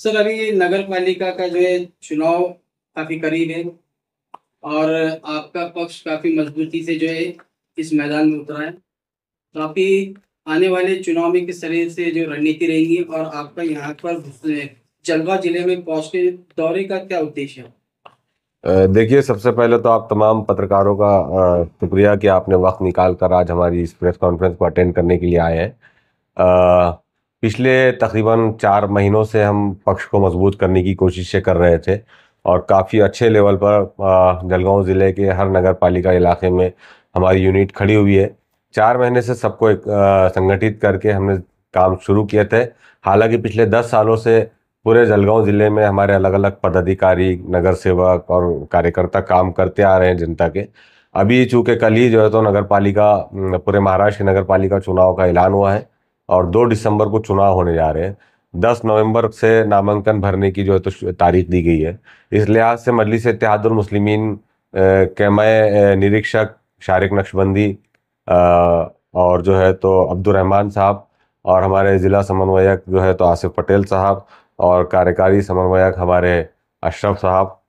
Sir अभी नगर पालिका का जो है चुनाव काफी करीब है और आपका पक्ष काफी मजबूती से जो है इस मैदान में उतरा है। तो आपकी आने वाले चुनाव में किस तरह से जो रणनीति रहेगी और आपका यहाँ पर जलगांव जिले में पहुंचने दौरे का क्या उद्देश्य है? देखिए, सबसे पहले तो आप तमाम पत्रकारों का शुक्रिया कि आपने वक्त निकाल कर आज हमारी इस प्रेस कॉन्फ्रेंस को अटेंड करने के लिए आए हैं। पिछले तकरीबन 4 महीनों से हम पक्ष को मजबूत करने की कोशिशें कर रहे थे और काफ़ी अच्छे लेवल पर जलगांव ज़िले के हर नगर पालिका इलाके में हमारी यूनिट खड़ी हुई है। 4 महीने से सबको एक संगठित करके हमने काम शुरू किए थे। हालांकि पिछले 10 सालों से पूरे जलगांव ज़िले में हमारे अलग अलग पदाधिकारी, नगर सेवक और कार्यकर्ता काम करते आ रहे हैं जनता के। अभी चूँकि कल ही जो है तो नगर पालिका पूरे महाराष्ट्र के नगर पालिका चुनाव का ऐलान हुआ है और 2 दिसंबर को चुनाव होने जा रहे हैं। 10 नवंबर से नामांकन भरने की जो है तो तारीख दी गई है। इस लिहाज से मजलिस इत्तेहादुल मुस्लिमीन के मैं निरीक्षक शारिक नक्शबंदी और जो है तो अब्दुर्रहमान साहब और हमारे ज़िला समन्वयक जो है तो आसिफ पटेल साहब और कार्यकारी समन्वयक हमारे अशरफ साहब,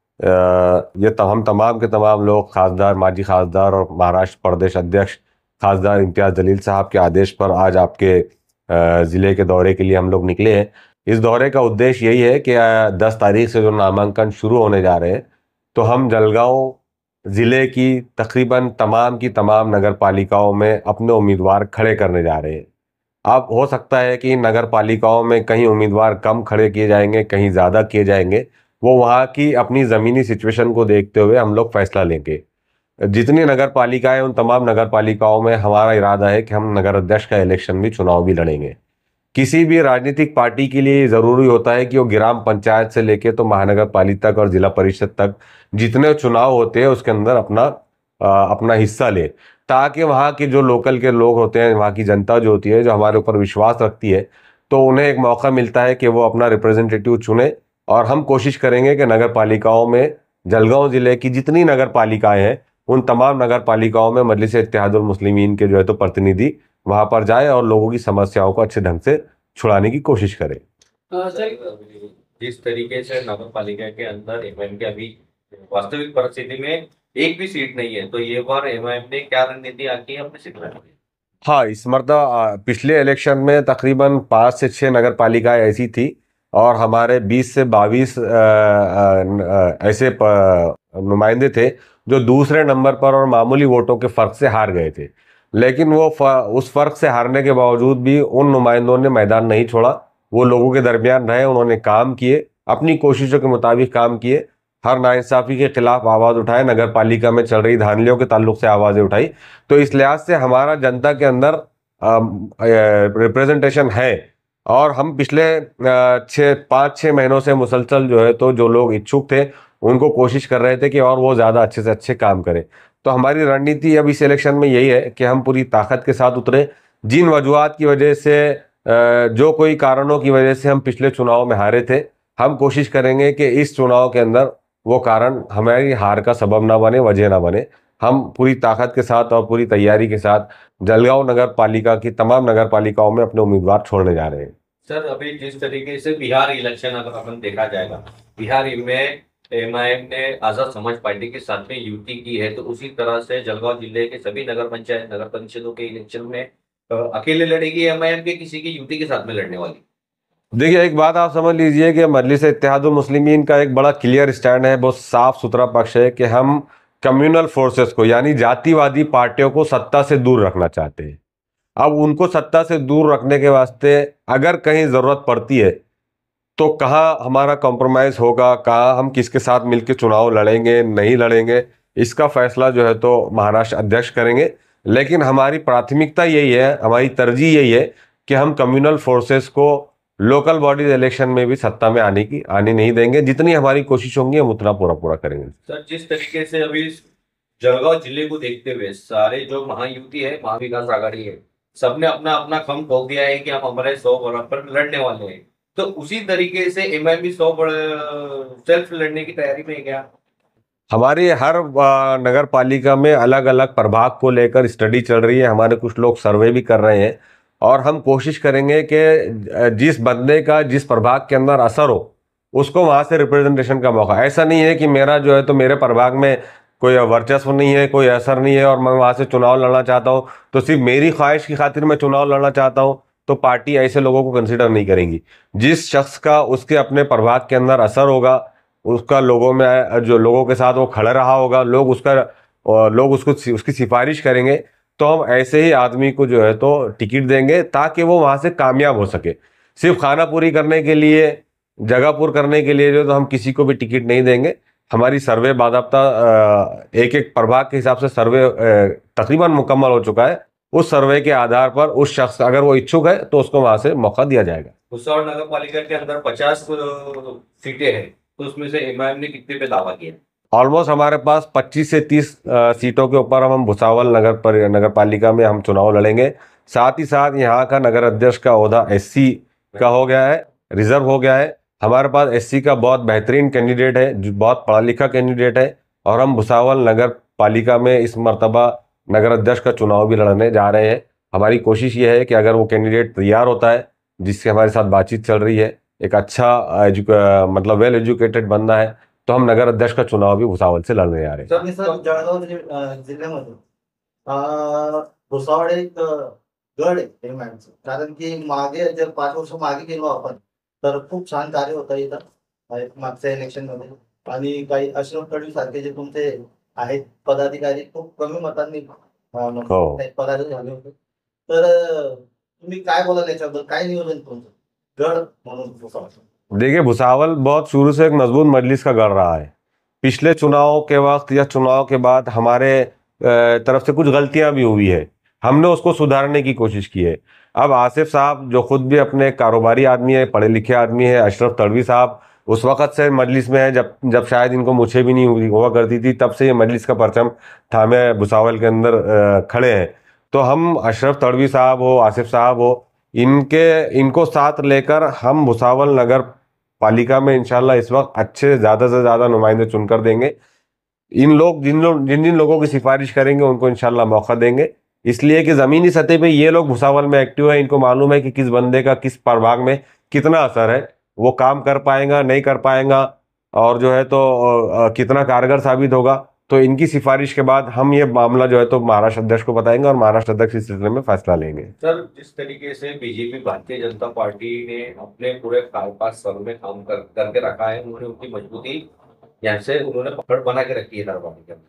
ये हम तमाम के तमाम लोग खासदार, माजी खासदार और महाराष्ट्र प्रदेश अध्यक्ष खासदार इम्तियाज़ जलील साहब के आदेश पर आज आपके ज़िले के दौरे के लिए हम लोग निकले हैं। इस दौरे का उद्देश्य यही है कि 10 तारीख से जो नामांकन शुरू होने जा रहे हैं तो हम जलगांव ज़िले की तकरीबन तमाम की तमाम नगर पालिकाओं में अपने उम्मीदवार खड़े करने जा रहे हैं। अब हो सकता है कि नगर पालिकाओं में कहीं उम्मीदवार कम खड़े किए जाएंगे, कहीं ज़्यादा किए जाएंगे। वो वहाँ की अपनी ज़मीनी सिचुएशन को देखते हुए हम लोग फैसला लेंगे। जितनी नगर पालिकाएं उन तमाम नगर पालिकाओं में हमारा इरादा है कि हम नगर अध्यक्ष का इलेक्शन भी, चुनाव भी लड़ेंगे। किसी भी राजनीतिक पार्टी के लिए ज़रूरी होता है कि वो ग्राम पंचायत से लेके तो महानगर पालिका तक और जिला परिषद तक जितने चुनाव होते हैं उसके अंदर अपना हिस्सा ले, ताकि वहाँ के जो लोकल के लोग होते हैं, वहाँ की जनता जो होती है, जो हमारे ऊपर विश्वास रखती है, तो उन्हें एक मौका मिलता है कि वो अपना रिप्रेजेंटेटिव चुने। और हम कोशिश करेंगे कि नगर पालिकाओं में, जलगांव ज़िले की जितनी नगर पालिकाएँ हैं उन तमाम नगर पालिकाओं में मजलिस इत्तेहादुल मुस्लिमीन के जो है तो प्रतिनिधि वहां पर जाए और लोगों की समस्याओं को अच्छे ढंग से छुड़ाने की कोशिश करें। सर जिस तरीके से नगर पालिका के अंदर एमआईएम की अभी वास्तविक परिस्थिति में एक भी सीट नहीं है, तो ये बार एमआईएम ने क्या रणनीति आकी है अपने सीट में? हाँ, इस मरतबा पिछले इलेक्शन में तकरीबन 5 से 6 नगर पालिकाएं ऐसी थी और हमारे 20 से 22 ऐसे नुमाइंदे थे जो दूसरे नंबर पर और मामूली वोटों के फर्क से हार गए थे। लेकिन वो उस फर्क से हारने के बावजूद भी उन नुमाइंदों ने मैदान नहीं छोड़ा। वो लोगों के दरमियान रहे, उन्होंने काम किए, अपनी कोशिशों के मुताबिक काम किए, हर नाइंसाफ़ी के खिलाफ आवाज़ उठाए, नगर पालिका में चल रही धांधलियों के ताल्लुक से आवाज़ें उठाई। तो इस लिहाज से हमारा जनता के अंदर रिप्रेजेंटेशन है और हम पिछले 5-6 महीनों से मुसलसल जो है तो जो लोग इच्छुक थे उनको कोशिश कर रहे थे कि और वो ज़्यादा अच्छे से अच्छे काम करें। तो हमारी रणनीति अब इस इलेक्शन में यही है कि हम पूरी ताकत के साथ उतरे। जिन वजूहात की वजह से, जो कोई कारणों की वजह से हम पिछले चुनाव में हारे थे, हम कोशिश करेंगे कि इस चुनाव के अंदर वो कारण हमारी हार का सबब ना बने, वजह ना बने। हम पूरी ताकत के साथ और पूरी तैयारी के साथ जलगांव नगर पालिका की तमाम नगर पालिकाओं में अपने उम्मीदवार छोड़ने जा रहे हैं। सर, अभी जिस तरीके से बिहार इलेक्शन अगर अपन देखा जाएगा, बिहार में एमआईएम ने आजाद समाज पार्टी के साथ में युति की है, तो उसी तरह से जलगांव जिले के सभी नगर पंचायत, नगर परिषदों के इलेक्शन में अकेले लड़ेगी एमआईएम के किसी की युति के साथ में लड़ने वाली? देखिए, एक बात आप समझ लीजिए कि मजलिस इत्तेहादुल मुस्लिमीन का एक बड़ा क्लियर स्टैंड है, बहुत साफ सुथरा पक्ष है कि हम कम्युनल फोर्सेस को, यानी जातिवादी पार्टियों को सत्ता से दूर रखना चाहते हैं। अब उनको सत्ता से दूर रखने के वास्ते अगर कहीं ज़रूरत पड़ती है तो कहाँ हमारा कॉम्प्रोमाइज़ होगा, कहाँ हम किसके साथ मिलकर चुनाव लड़ेंगे, नहीं लड़ेंगे, इसका फैसला जो है तो महाराष्ट्र अध्यक्ष करेंगे। लेकिन हमारी प्राथमिकता यही है, हमारी तरजीह यही है कि हम कम्युनल फोर्सेस को लोकल बॉडीज इलेक्शन में भी सत्ता में आने नहीं देंगे। जितनी हमारी कोशिश होंगी हम उतना पूरा करेंगे। सर, जिस तरीके से अभी जलगांव जिले को देखते हुए सारे जो महायुति है, महाविकास आघाड़ी है, सबने अपना अपना खम खोल दिया है कि हम हमारे 100 पर लड़ने वाले हैं, तो उसी तरीके से एमआईएम भी 100 सेल्फ लड़ने की तैयारी में है क्या? हमारी हर नगर पालिका में अलग अलग प्रभाग को लेकर स्टडी चल रही है। हमारे कुछ लोग सर्वे भी कर रहे हैं और हम कोशिश करेंगे कि जिस बंदे का जिस प्रभाग के अंदर असर हो उसको वहां से रिप्रेजेंटेशन का मौका। ऐसा नहीं है कि मेरा जो है तो मेरे प्रभाग में कोई वर्चस्व नहीं है, कोई असर नहीं है और मैं वहां से चुनाव लड़ना चाहता हूं तो सिर्फ मेरी ख्वाहिश की खातिर मैं चुनाव लड़ना चाहता हूं, तो पार्टी ऐसे लोगों को कंसिडर नहीं करेंगी। जिस शख्स का उसके अपने प्रभाग के अंदर असर होगा, उसका लोगों में जो लोगों के साथ वो खड़ा रहा होगा, लोग उसको उसकी सिफारिश करेंगे, तो हम ऐसे ही आदमी को जो है तो टिकट देंगे ताकि वो वहां से कामयाब हो सके। सिर्फ खाना पूरी करने के लिए, जगह पूर करने के लिए जो तो हम किसी को भी टिकट नहीं देंगे। हमारी सर्वे बाकायदा एक एक प्रभाग के हिसाब से सर्वे तकरीबन मुकम्मल हो चुका है। उस सर्वे के आधार पर उस शख्स अगर वो इच्छुक है तो उसको वहां से मौका दिया जाएगा। भुसावल नगर पालिका के अंदर 50 सीटें हैं, तो उसमें से एमआईएम ने कितने पे दावा किया? ऑलमोस्ट हमारे पास 25 से 30 सीटों के ऊपर हम भुसावल नगर पालिका में हम चुनाव लड़ेंगे। साथ ही साथ यहाँ का नगर अध्यक्ष का ओहदा एससी का हो गया है, रिजर्व हो गया है। हमारे पास एससी का बहुत बेहतरीन कैंडिडेट है, जो बहुत पढ़ा लिखा कैंडिडेट है, और हम भुसावल नगर पालिका में इस मर्तबा नगर अध्यक्ष का चुनाव भी लड़ने जा रहे हैं। हमारी कोशिश ये है कि अगर वो कैंडिडेट तैयार होता है, जिससे हमारे साथ बातचीत चल रही है, एक अच्छा मतलब वेल एजुकेटेड बंदा है, तो हम नगर अध्यक्ष का चुनाव भी भुसावल से लड़ने जा रहे हैं। सर जळगाव जिल्ह्यामध्ये भुसावळ एक गड आहे मॅडमचं, कारण की मागे जर 5 वर्ष मागे गेलो आपण तर खूप छान कार्य होतं इथं मागच्या इलेक्शन मध्ये, आणि काही अशरफ तडवी सारखे जे तुमचे आहेत पदाधिकारी खूप कमी मतांनी पराजित झाले होते। तर तुम्ही काय बोलाल याच्याबद्दल, काय नियोजन तुमचं गड म्हणून भुसावळ? देखिए, भुसावल बहुत शुरू से एक मजबूत मजलिस का गढ़ रहा है। पिछले चुनाव के वक्त या चुनाव के बाद हमारे तरफ से कुछ गलतियां भी हुई है, हमने उसको सुधारने की कोशिश की है। अब आसिफ साहब जो खुद भी अपने कारोबारी आदमी है, पढ़े लिखे आदमी है, अशरफ तड़वी साहब उस वक़्त से मजलिस में है जब शायद इनको मुझे भी नहीं हुआ करती थी, तब से ये मजलिस का परचम थामे भुसावल के अंदर खड़े हैं। तो हम अशरफ तड़वी साहब हो, आसिफ साहब हो, इनको साथ लेकर हम भुसावल नगर पालिका में इंशाल्लाह इस वक्त अच्छे ज़्यादा से ज़्यादा नुमाइंदे चुनकर देंगे। जिन जिन लोगों की सिफारिश करेंगे उनको इंशाल्लाह मौका देंगे, इसलिए कि ज़मीनी सतह पे ये लोग भुसावल में एक्टिव है, इनको मालूम है कि किस बंदे का किस प्रभाग में कितना असर है, वो काम कर पाएगा नहीं कर पाएगा, और जो है तो कितना कारगर साबित होगा। तो इनकी सिफारिश के बाद हम ये मामला जो है तो महाराष्ट्र अध्यक्ष को बताएंगे और महाराष्ट्र अध्यक्ष इस सिलसिले में फैसला लेंगे। सर, जिस तरीके से बीजेपी भारतीय जनता पार्टी ने अपने पूरे 5 साल में काम करके रखा है, उन्होंने उनकी मजबूती यहाँ से उन्होंने पकड़ बना के रखी है नरवानी के अंदर,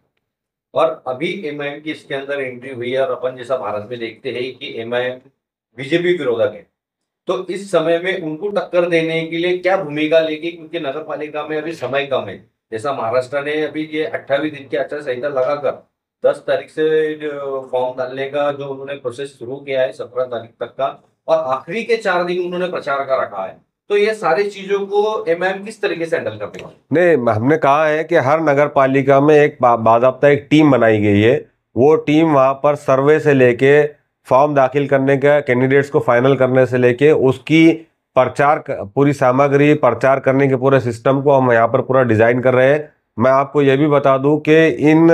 और अभी एमआईएम की इसके अंदर एंट्री हुई है। और अपन जैसा भारत में देखते हैं कि एमआईएम बीजेपी विरोधक है, तो इस समय में उनको टक्कर देने के लिए क्या भूमिका लेगी? क्योंकि नगर पालिका में अभी समय कम है। जैसा महाराष्ट्र ने अभी ये 28 दिन की आचार संहिता लगाकर 10 तारीख से फॉर्म डालने का जो उन्होंने प्रोसेस शुरू किया है 17 तारीख तक का, और आखिरी के 4 दिन उन्होंने प्रचार का रखा है, तो ये सारी चीजों को एमआईएम किस तरीके से हैंडल कर पाएगा? नहीं, हमने कहा है कि हर नगर पालिका में एक बाकायदा एक टीम बनाई गई है। वो टीम वहां पर सर्वे से लेके फॉर्म दाखिल करने का, कैंडिडेट्स को फाइनल करने से लेके उसकी प्रचार पूरी सामग्री, प्रचार करने के पूरे सिस्टम को हम यहाँ पर पूरा डिजाइन कर रहे हैं। मैं आपको यह भी बता दूं कि इन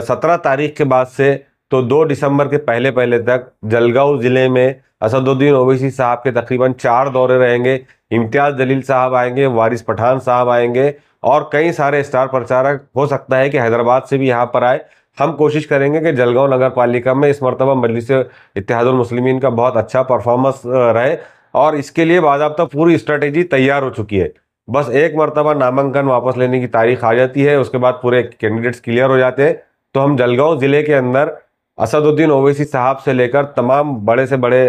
17 तारीख के बाद से तो 2 दिसंबर के पहले तक जलगांव जिले में असदुद्दीन ओवैसी साहब के तकरीबन 4 दौरे रहेंगे। इम्तियाज जलील साहब आएंगे, वारिस पठान साहब आएंगे, और कई सारे स्टार प्रचारक, हो सकता है कि हैदराबाद से भी यहाँ पर आए। हम कोशिश करेंगे कि जलगांव नगर पालिका में इस मरतबा मजलिस इत्तेहादुल मुस्लिमीन का बहुत अच्छा परफॉर्मेंस रहे, और इसके लिए बाकायदा पूरी स्ट्रेटेजी तैयार हो चुकी है। बस एक मरतबा नामांकन वापस लेने की तारीख आ जाती है, उसके बाद पूरे कैंडिडेट्स क्लियर हो जाते हैं, तो हम जलगांव जिले के अंदर असदुद्दीन ओवैसी साहब से लेकर तमाम बड़े से बड़े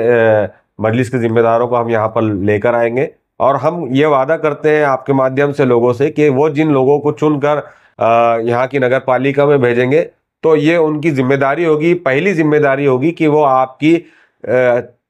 मजलिस के जिम्मेदारों को हम यहाँ पर लेकर आएंगे। और हम ये वादा करते हैं आपके माध्यम से लोगों से कि वो जिन लोगों को चुनकर यहाँ की नगर पालिका में भेजेंगे, तो ये उनकी जिम्मेदारी होगी, पहली जिम्मेदारी होगी कि वो आपकी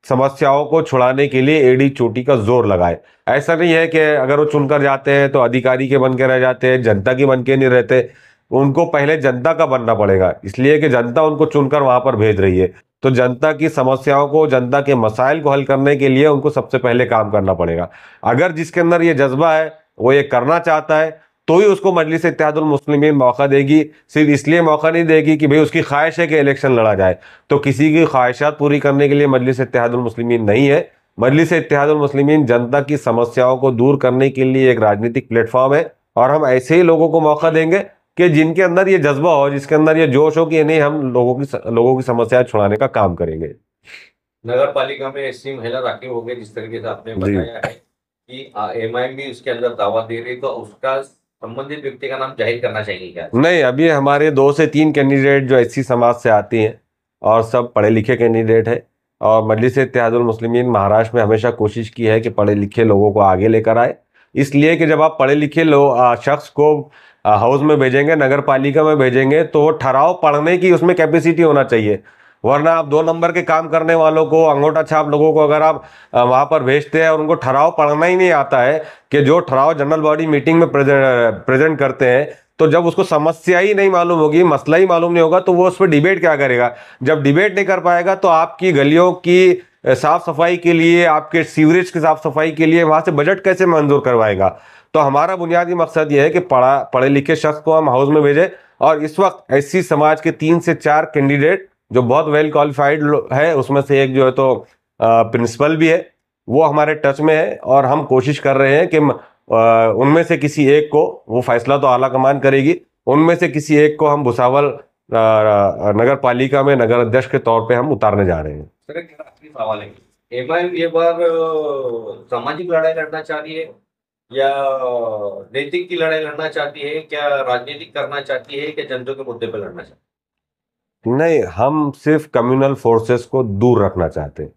समस्याओं को छुड़ाने के लिए एड़ी चोटी का जोर लगाए। ऐसा नहीं है कि अगर वो चुनकर जाते हैं तो अधिकारी के बन के रह जाते हैं, जनता की बन के नहीं रहते। उनको पहले जनता का बनना पड़ेगा, इसलिए कि जनता उनको चुनकर वहां पर भेज रही है। तो जनता की समस्याओं को, जनता के मसाइल को हल करने के लिए उनको सबसे पहले काम करना पड़ेगा। अगर जिसके अंदर ये जज्बा है, वो ये करना चाहता है, तो ही उसको मजलिस इत्तेहादुल मुस्लिमीन मौका देगी। सिर्फ इसलिए मौका नहीं देगी कि भाई उसकी ख्वाहिश है कि इलेक्शन लड़ा जाए, तो किसी की ख्वाहिशात पूरी करने के लिए मजलिस इत्तेहादुल मुस्लिमीन नहीं है। मजलिस इत्तेहादुल मुस्लिमीन जनता की समस्याओं को दूर करने के लिए एक राजनीतिक प्लेटफॉर्म है, और हम ऐसे ही लोगों को मौका देंगे कि जिनके अंदर ये जज्बा हो, जिसके अंदर ये जोश हो कि नहीं, हम लोगों की समस्याएं छुड़ाने का काम करेंगे। नगर पालिका में एससी महिला राखी हो गई, जिस तरीके से आपने बताया है कि एमआईएम भी उसके अंदर दावा दे रही, तो उसका संबंधित व्यक्ति का नाम जाहिर करना चाहिए क्या? नहीं, अभी हमारे 2 से 3 कैंडिडेट जो एससी समाज से आती हैं और सब पढ़े लिखे कैंडिडेट है, और मजलिस इत्तेहादुल मुस्लिमीन महाराष्ट्र में हमेशा कोशिश की है कि पढ़े लिखे लोगों को आगे लेकर आए, इसलिए कि जब आप पढ़े लिखे शख्स को हाउस में भेजेंगे, नगर पालिका में भेजेंगे, तो वो ठहराव पढ़ने की उसमें कैपेसिटी होना चाहिए। वरना आप 2 नंबर के काम करने वालों को, अंगूठा छाप लोगों को अगर आप वहां पर भेजते हैं और उनको ठहराव पढ़ना ही नहीं आता है, कि जो ठहराव जनरल बॉडी मीटिंग में प्रेजेंट करते हैं, तो जब उसको समस्या ही नहीं मालूम होगी, मसला ही मालूम नहीं होगा, तो वो उस पर डिबेट क्या करेगा? जब डिबेट नहीं कर पाएगा तो आपकी गलियों की साफ सफाई के लिए, आपके सीवरेज की साफ सफाई के लिए वहां से बजट कैसे मंजूर करवाएगा? तो हमारा बुनियादी मकसद यह है कि पढ़े लिखे शख्स को हम हाउस में भेजें, और इस वक्त एससी समाज के 3 से 4 कैंडिडेट जो बहुत वेल क्वालिफाइड है, उसमें से एक जो है तो प्रिंसिपल भी है, वो हमारे टच में है, और हम कोशिश कर रहे हैं कि उनमें से किसी एक को, वो फैसला तो आला कमान करेगी, उनमें से किसी एक को हम भुसावल नगर पालिका में नगर अध्यक्ष के तौर पे हम उतारने जा रहे हैं। सर, एक आखिरी सवाल है, एमआईएम ये बार सामाजिक लड़ाई लड़ना चाहती है या नैतिक की लड़ाई लड़ना चाहती है, क्या राजनीतिक करना चाहती है, क्या जनता के मुद्दे पर लड़ना चाहती नहीं, हम सिर्फ कम्युनल फोर्सेस को दूर रखना चाहते हैं।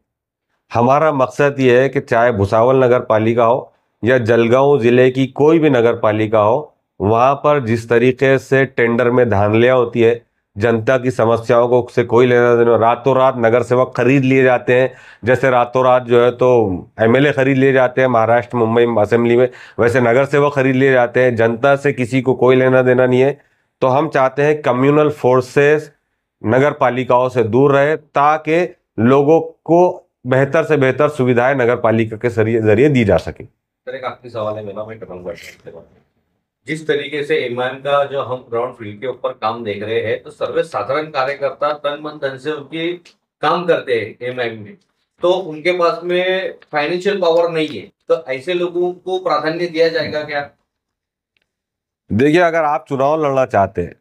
हमारा मकसद ये है कि चाहे भुसावल नगर पालिका हो या जलगांव जिले की कोई भी नगर पालिका हो, वहां पर जिस तरीके से टेंडर में धांधलियां होती है, जनता की समस्याओं को से कोई लेना देना, रातों रात नगर सेवक खरीद लिए जाते हैं, जैसे रातों रात जो है तो एमएलए खरीद लिए जाते हैं महाराष्ट्र मुंबई असेंबली में, वैसे नगर सेवक खरीद लिए जाते हैं। जनता से किसी को कोई लेना देना नहीं है। तो हम चाहते हैं कम्युनल फोर्सेस नगर पालिकाओं से दूर रहे, ताकि लोगों को बेहतर से बेहतर सुविधाएं नगर पालिका के जरिए दी जा सके। सर, एक आखिरी सवाल है मेरा, मैं करूंगा। जिस तरीके से एमआईएम का जो हम ग्राउंड फील्ड के ऊपर काम देख रहे हैं, तो सर्वे साधारण कार्यकर्ता तन मन धन से उनकी काम करते हैं एमआईएम में, तो उनके पास में फाइनेंशियल पावर नहीं है, तो ऐसे लोगों को प्राधान्य दिया जाएगा क्या? देखिए, अगर आप चुनाव लड़ना चाहते हैं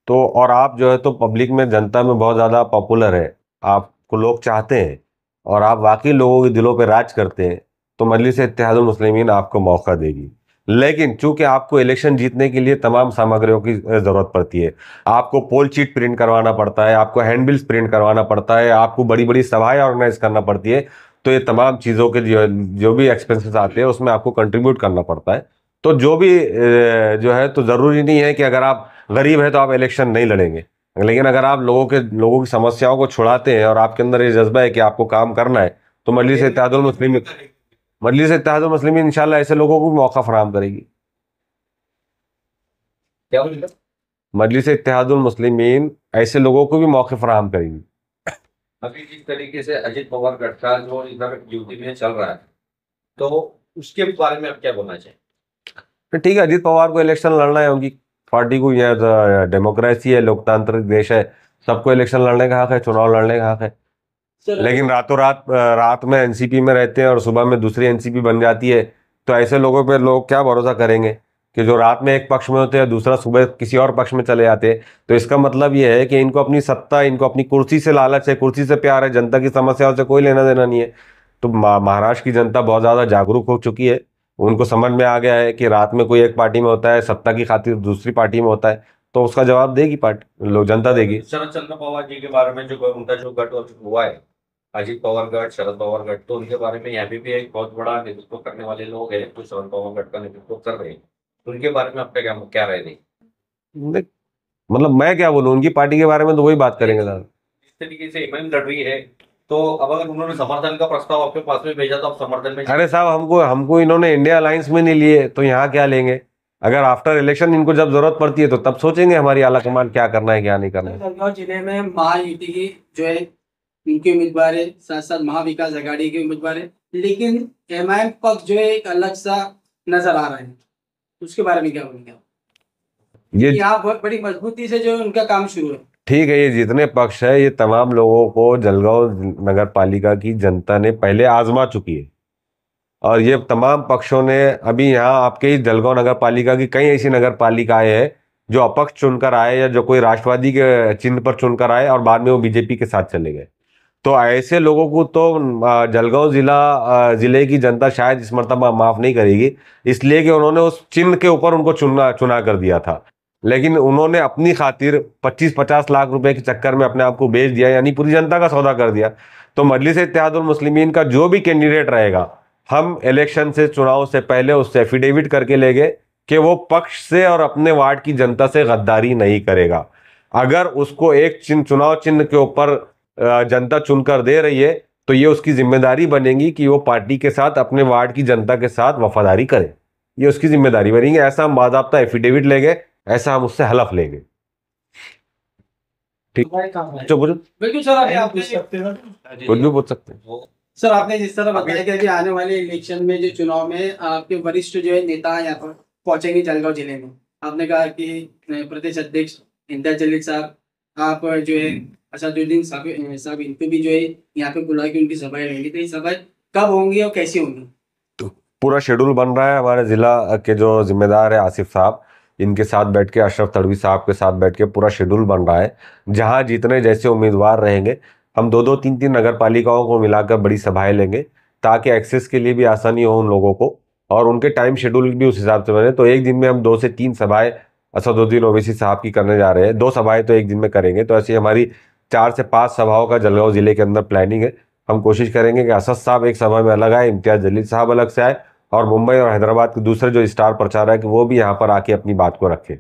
तो, और आप जो है तो पब्लिक में, जनता में बहुत ज़्यादा पॉपुलर है, आपको लोग चाहते हैं, और आप वाकई लोगों के दिलों पे राज करते हैं, तो मजलिस इत्तेहादुल मुस्लिमीन आपको मौका देगी। लेकिन चूंकि आपको इलेक्शन जीतने के लिए तमाम सामग्रियों की ज़रूरत पड़ती है, आपको पोल चीट प्रिंट करवाना पड़ता है, आपको हैंडबिल्स प्रिंट करवाना पड़ता है, आपको बड़ी बड़ी सभाएं ऑर्गेनाइज करना पड़ती है, तो ये तमाम चीज़ों के जो भी एक्सपेंसेस आते हैं उसमें आपको कंट्रीब्यूट करना पड़ता है। तो जो भी जो है तो ज़रूरी नहीं है कि अगर आप गरीब है तो आप इलेक्शन नहीं लड़ेंगे, लेकिन अगर आप लोगों की समस्याओं को छुड़ाते हैं और आपके अंदर ये जज्बा है कि आपको काम करना है, तो मजलिस इत्तेहादुल मुस्लिमीन इंशाल्लाह ऐसे लोगों को भी मौका फराहम करेगी। क्या बोल? मजलिस इत्तेहादुल मुस्लिमीन ऐसे लोगों को भी मौके फराहम करेगी। अभी जिस तरीके से अजित पवार गढ़ का जो इधर यूपी में चल रहा है, तो उसके बारे में आप क्या बोलना चाहिए? तो ठीक है, अजित पवार को इलेक्शन लड़ना है, उनकी पार्टी को, यह डेमोक्रेसी है, लोकतांत्रिक देश है, सबको इलेक्शन लड़ने का हक है, चुनाव लड़ने का हक है। लेकिन रातों रात में एनसीपी में रहते हैं और सुबह में दूसरी एनसीपी बन जाती है, तो ऐसे लोगों पे लोग क्या भरोसा करेंगे कि जो रात में एक पक्ष में होते हैं दूसरा सुबह किसी और पक्ष में चले जाते हैं? तो इसका मतलब ये है कि इनको अपनी सत्ता, इनको अपनी कुर्सी से लालच है, कुर्सी से प्यार है, जनता की समस्याओं से कोई लेना देना नहीं है। तो महाराष्ट्र की जनता बहुत ज्यादा जागरूक हो चुकी है, उनको समझ में आ गया है कि रात में कोई एक पार्टी में होता है, सत्ता की खातिर दूसरी पार्टी में होता है, तो उसका जवाब देगी पार्टी, लोग, जनता देगी। शरद चंद्र पवार जी के बारे में जो उनका जो गठ हुआ है, अजित पवार गठ, शरद पवार गठ, तो उनके बारे में यहाँ पे भी एक बहुत बड़ा नेतृत्व करने वाले लोग हैं जो शरद पवार गठ का नेतृत्व कर रहे हैं, उनके बारे में आपका क्या राय नहीं? मतलब मैं क्या बोलूं, उनकी पार्टी के बारे में तो वही बात करेंगे सर। इस तरीके से एमआईएम लड़ रही है, तो अब अगर उन्होंने समर्थन का प्रस्ताव आपके पास में भेजा तो आप समर्थन में? अरे साहब, हमको इन्होंने इंडिया अलायंस में नहीं लिए, तो यहाँ क्या लेंगे? अगर आफ्टर इलेक्शन इनको जब जरूरत पड़ती है तो तब सोचेंगे हमारी आला कमान क्या करना है क्या नहीं करना है। जलगांव जिले में महायुति की जो है उनके उम्मीदवार है, साथ साथ महाविकास आघाड़ी के उम्मीदवार है, लेकिन एमआईएम पक्ष जो है एक अलग सा नजर आ रहा है, उसके बारे में क्या बोलेंगे? ये यहाँ बहुत बड़ी मजबूती से जो है उनका काम शुरू है। ठीक है, ये जितने पक्ष है ये तमाम लोगों को जलगांव नगर पालिका की जनता ने पहले आजमा चुकी है, और ये तमाम पक्षों ने अभी यहाँ आपके ही जलगांव नगर पालिका की कई ऐसी नगर पालिकाएं हैं जो अपक्ष चुनकर आए या जो कोई राष्ट्रवादी के चिन्ह पर चुनकर आए और बाद में वो बीजेपी के साथ चले गए। तो ऐसे लोगों को तो जलगांव जिले की जनता शायद इस मर्तबा माफ नहीं करेगी, इसलिए कि उन्होंने उस चिन्ह के ऊपर उनको चुना कर दिया था। लेकिन उन्होंने अपनी खातिर 25-50 लाख रुपए के चक्कर में अपने आप को बेच दिया, यानी पूरी जनता का सौदा कर दिया। तो मजलिस इत्तेहादुल मुस्लिमीन का जो भी कैंडिडेट रहेगा, हम इलेक्शन से चुनाव से पहले उससे एफिडेविट करके लेंगे कि वो पक्ष से और अपने वार्ड की जनता से गद्दारी नहीं करेगा। अगर उसको एक चुनाव चिन्ह के ऊपर जनता चुनकर दे रही है तो ये उसकी जिम्मेदारी बनेगी कि वो पार्टी के साथ अपने वार्ड की जनता के साथ वफादारी करे, ये उसकी जिम्मेदारी बनेगी। ऐसा हम बाज़ाब्ता एफिडेविट लेंगे, ऐसा हम उससे हलफ लेंगे। ठीक, जो बोलो बिल्कुल सर, अभी आपने कुछ भी पूछ सकते हैं। सर आपने जिस तरह बताया कि अभी आने वाले इलेक्शन में जो चुनाव में आपके वरिष्ठ जो है नेता यहाँ पर पहुंचेंगे जलगांव जिले में, आपने कहा कि प्रदेश अध्यक्ष इंदर जलील साहब, आप जो है असदुद्दीन साहब इनको भी जो है यहाँ पे बुला के उनकी सभाएं रहेंगी, तो ये सभाएं कब होंगी और कैसी होंगी? तो पूरा शेड्यूल बन रहा है, हमारे जिला के जो जिम्मेदार है आसिफ साहब, इनके साथ बैठ के, अशरफ तड़वी साहब के साथ बैठ के पूरा शेड्यूल बन रहा है। जहां जितने जैसे उम्मीदवार रहेंगे हम 2-2, 3-3 नगर पालिकाओं को मिलाकर बड़ी सभाएं लेंगे ताकि एक्सेस के लिए भी आसानी हो उन लोगों को और उनके टाइम शेड्यूल भी उस हिसाब से बने। तो एक दिन में हम 2 से 3 सभाएं असदुद्दीन ओवैसी साहब की करने जा रहे हैं, 2 सभाएं तो एक दिन में करेंगे। तो ऐसी हमारी 4 से 5 सभाओं का जलगांव जिले के अंदर प्लानिंग है। हम कोशिश करेंगे कि असद साहब एक सभा में अलग आए, इम्तियाज जलील साहब अलग से आए और मुंबई और हैदराबाद के दूसरे जो स्टार प्रचारक है वो भी यहाँ पर आके अपनी बात को रखे।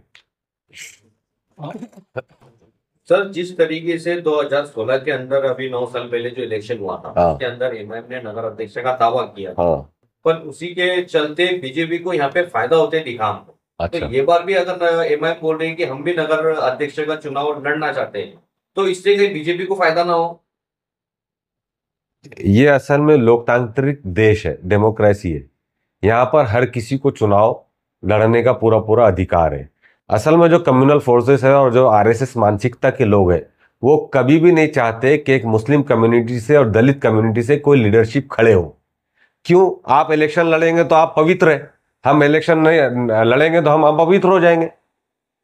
सर, जिस तरीके से 2016 के अंदर अभी 9 साल पहले जो इलेक्शन हुआ था उसके अंदर एमआईएम ने नगर अध्यक्ष का दावा किया था, पर उसी के चलते बीजेपी को यहाँ पे फायदा होते दिखा हमको। अच्छा। तो ये बार भी अगर एमआईएम बोल रहे हैं कि हम भी नगर अध्यक्ष का चुनाव लड़ना चाहते हैं, तो इससे कहीं बीजेपी को फायदा ना हो? ये असल में लोकतांत्रिक देश है, डेमोक्रेसी है, यहाँ पर हर किसी को चुनाव लड़ने का पूरा पूरा अधिकार है। असल में जो कम्युनल फोर्सेस है और जो आरएसएस मानसिकता के लोग हैं वो कभी भी नहीं चाहते कि एक मुस्लिम कम्युनिटी से और दलित कम्युनिटी से कोई लीडरशिप खड़े हो। क्यों? आप इलेक्शन लड़ेंगे तो आप पवित्र है, हम इलेक्शन नहीं लड़ेंगे तो हम अपवित्र हो जाएंगे,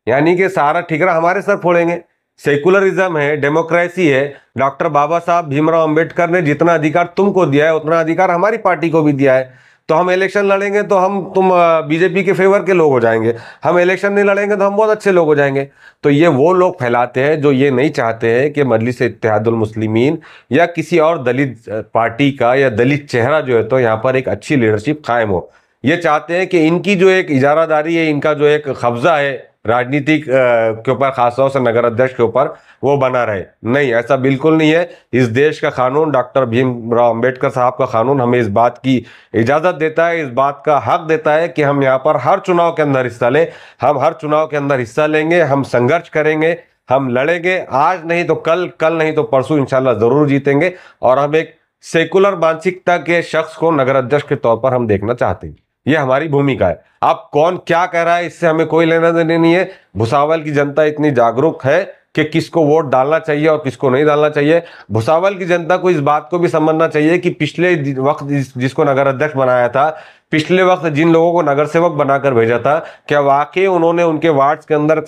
यानी कि सारा ठिकरा हमारे सर फोड़ेंगे। सेकुलरिज्म है, डेमोक्रेसी है। डॉक्टर बाबा साहब भीमराव अंबेडकर ने जितना अधिकार तुमको दिया है उतना अधिकार हमारी पार्टी को भी दिया है। तो हम इलेक्शन लड़ेंगे तो तुम बीजेपी के फेवर के लोग हो जाएंगे, हम इलेक्शन नहीं लड़ेंगे तो हम बहुत अच्छे लोग हो जाएंगे। तो ये वो लोग फैलाते हैं जो ये नहीं चाहते हैं कि मजलिस इत्तेहादुल मुस्लिमीन या किसी और दलित पार्टी का या दलित चेहरा जो है तो यहाँ पर एक अच्छी लीडरशिप कायम हो। ये चाहते हैं कि इनकी जो एक इजारादारी है, इनका जो एक कब्जा है राजनीतिक के ऊपर, खासतौर से नगर अध्यक्ष के ऊपर, वो बना रहे। नहीं, ऐसा बिल्कुल नहीं है। इस देश का कानून, डॉक्टर भीमराव अंबेडकर साहब का कानून हमें इस बात की इजाजत देता है, इस बात का हक देता है कि हम यहाँ पर हर चुनाव के अंदर हिस्सा लें। हम हर चुनाव के अंदर हिस्सा लेंगे, हम संघर्ष करेंगे, हम लड़ेंगे। आज नहीं तो कल, कल नहीं तो परसों इंशाल्लाह जरूर जीतेंगे। और हम एक सेकुलर मानसिकता के शख्स को नगर अध्यक्ष के तौर पर हम देखना चाहते हैं, ये हमारी भूमिका है। अब कौन क्या कह रहा है इससे हमें कोई लेना देना नहीं है। भुसावल की जनता इतनी जागरूक है कि किसको वोट डालना चाहिए और किसको नहीं डालना चाहिए। भुसावल की जनता को इस बात को भी समझना चाहिए कि पिछले वक्त जिसको नगर अध्यक्ष बनाया था, पिछले वक्त जिन लोगों को नगर सेवक बनाकर भेजा था, क्या वाकई उन्होंने उनके वार्ड्स के अंदर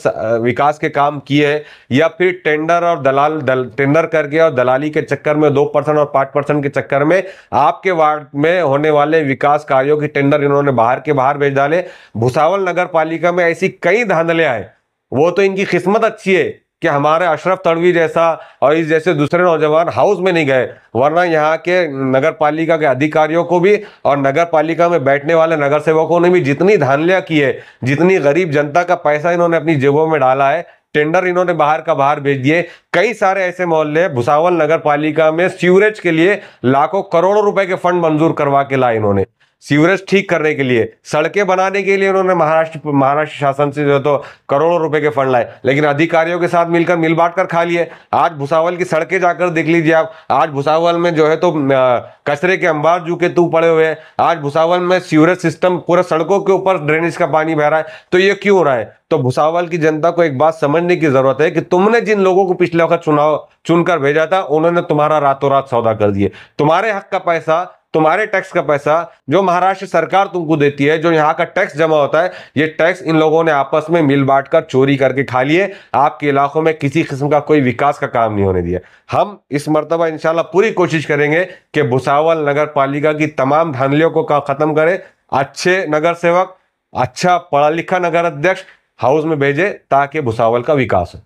विकास के काम किए, या फिर टेंडर और टेंडर करके और दलाली के चक्कर में 2% और 5% के चक्कर में आपके वार्ड में होने वाले विकास कार्यों की टेंडर इन्होंने बाहर के बाहर भेज डाले। भुसावल नगर पालिका में ऐसी कई धांधले आए। वो तो इनकी किस्मत अच्छी है कि हमारे अशरफ तड़वी जैसा और इस जैसे दूसरे नौजवान हाउस में नहीं गए, वरना यहाँ के नगर पालिका के अधिकारियों को भी और नगर पालिका में बैठने वाले नगर सेवकों ने भी जितनी धांधलियां की है, जितनी गरीब जनता का पैसा इन्होंने अपनी जेबों में डाला है, टेंडर इन्होंने बाहर का बाहर भेज दिए। कई सारे ऐसे मोहल्ले भुसावल नगर पालिका में सीवरेज के लिए लाखों करोड़ों रुपए के फंड मंजूर करवा के लाए इन्होंने। सीवरेज ठीक करने के लिए, सड़कें बनाने के लिए उन्होंने महाराष्ट्र शासन से जो तो करोड़ों रुपए के फंड लाए, लेकिन अधिकारियों के साथ मिलकर मिल बांट कर खा लिए। आज भुसावल की सड़कें जाकर देख लीजिए आप, आज भुसावल में जो है तो कचरे के अंबार जू के तू पड़े हुए हैं। आज भुसावल में सीवरेज सिस्टम पूरा सड़कों के ऊपर ड्रेनेज का पानी बह रहा है। तो ये क्यों हो रहा है? तो भुसावल की जनता को एक बात समझने की जरूरत है कि तुमने जिन लोगों को पिछले वक्त चुनाव चुनकर भेजा था, उन्होंने तुम्हारा रातों रात सौदा कर दिए। तुम्हारे हक का पैसा, तुम्हारे टैक्स का पैसा जो महाराष्ट्र सरकार तुमको देती है, जो यहाँ का टैक्स जमा होता है, ये टैक्स इन लोगों ने आपस में मिल बांट कर चोरी करके खा लिए। आपके इलाकों में किसी किस्म का कोई विकास का काम नहीं होने दिया। हम इस मर्तबा इंशाल्लाह पूरी कोशिश करेंगे कि भुसावल नगर पालिका की तमाम धांधलियों को खत्म करें, अच्छे नगर सेवक, अच्छा पढ़ा लिखा नगर अध्यक्ष हाउस में भेजे ताकि भुसावल का विकास हो।